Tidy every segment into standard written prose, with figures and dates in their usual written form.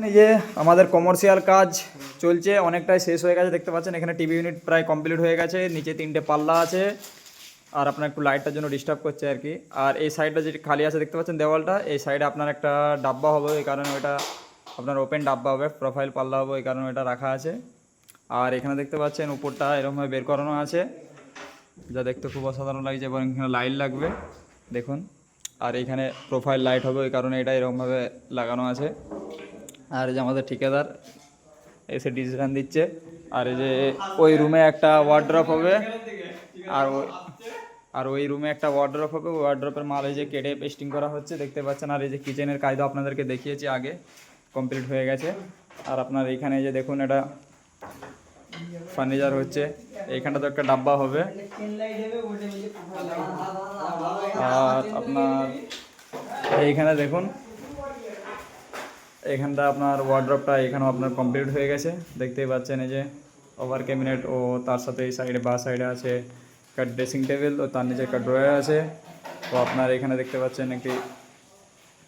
এই যে আমাদের কমার্শিয়াল কাজ চলছে, অনেকটাই শেষ হয়ে গেছে। দেখতে পাচ্ছেন এখানে টিভি ইউনিট প্রায় কমপ্লিট হয়ে গেছে। নিচে 3টে পাল্লা আছে, আর আপনার একটু লাইটটার জন্য ডিস্টার্ব করছে আর কি। আর এই সাইডটা যেটি খালি আছে দেখতে পাচ্ছেন দেওয়ালটা, এই সাইডে আপনার একটা ডাব্বা হবে, এই কারণে ওইটা আপনার ওপেন ডাব্বা হবে, প্রোফাইল পাল্লা হবে, এই কারণে এটা রাখা আছে। আর এখানে দেখতে পাচ্ছেন উপরটা এরকমভাবে বের করানো আছে, যা দেখতে খুব অসাধারণ লাগছে। এবং এখানে লাইট লাগবে দেখুন, আর এখানে প্রোফাইল লাইট হবে, ওই কারণে এটা এরকমভাবে লাগানো আছে। আর এই যে আমাদের ঠিকাদার এসে ডিসিশন দিচ্ছে। আর এই যে ওই রুমে একটা ওয়ার্ড্রপ হবে, আর ওই রুমে একটা ওয়ার্ড্রপ হবে, ওই ওয়ার্ড্রপের মাল এই যে কেটে পেস্টিং করা হচ্ছে দেখতে পাচ্ছেন। আর এই যে কিচেনের কায়দা আপনাদেরকে দেখিয়েছি আগে, কমপ্লিট হয়ে গেছে। আর আপনার এইখানে যে দেখুন এটা ফার্নিচার হচ্ছে, এইখানটা তো একটা ডাব্বা হবে। আর আপনার এইখানে দেখুন, এইখানটা আপনার ওয়ার্ড্রপটা এখানেও আপনার কমপ্লিট হয়ে গেছে দেখতেই পাচ্ছেন। এই যে ওভার ক্যাবিনেট, ও তার সাথে এই সাইডে বা সাইডে আছে একটা ড্রেসিং টেবিল, ও তার নিচে একটা ড্রয়ার আছে। তো আপনার এখানে দেখতে পাচ্ছেন একটি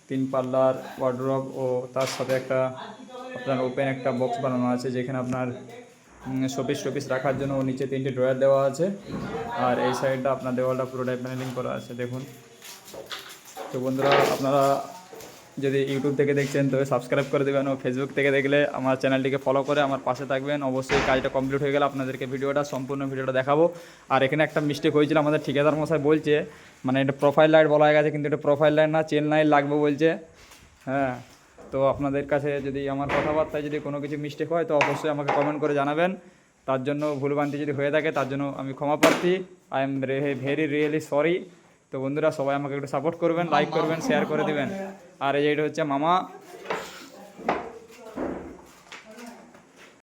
3 পাল্লার ওয়ার্ড্রপ, ও তার সাথে একটা আপনার ওপেন একটা বক্স বানানো আছে, যেখানে আপনার শোপিস টোপিস রাখার জন্য ও নিচে 3টে ড্রয়ার দেওয়া আছে। আর এই সাইডটা আপনার দেওয়ালটা পুরোটাই প্যানেলিং করা আছে দেখুন। তো বন্ধুরা, আপনারা যদি ইউটিউব থেকে দেখছেন তবে সাবস্ক্রাইব করে দেবেন, ও ফেসবুক থেকে দেখলে আমার চ্যানেলটিকে ফলো করে আমার পাশে থাকবেন। অবশ্যই কাজটা কমপ্লিট হয়ে গেলে আপনাদেরকে সম্পূর্ণ ভিডিওটা দেখাবো। আর এখানে একটা মিস্টেক হয়েছিল, আমাদের ঠিকাদার মশাই বলছে মানে এটা প্রোফাইল লাইট বলা হয়ে গেছে, কিন্তু এটা প্রোফাইল লাইট না, চেন লাইট লাগবে বলছে। হ্যাঁ, তো আপনাদের কাছে যদি আমার কথাবার্তায় যদি কোনো কিছু মিস্টেক হয় তো অবশ্যই আমাকে কমেন্ট করে জানাবেন। তার জন্য ভুলভ্রান্তি যদি হয়ে থাকে তার জন্য আমি ক্ষমা প্রার্থী। I am very really sorry. তো বন্ধুরা, সবাই আমাকে একটু সাপোর্ট করবেন, লাইক করবেন, শেয়ার করে দেবেন। আর এই এটা হচ্ছে মামা,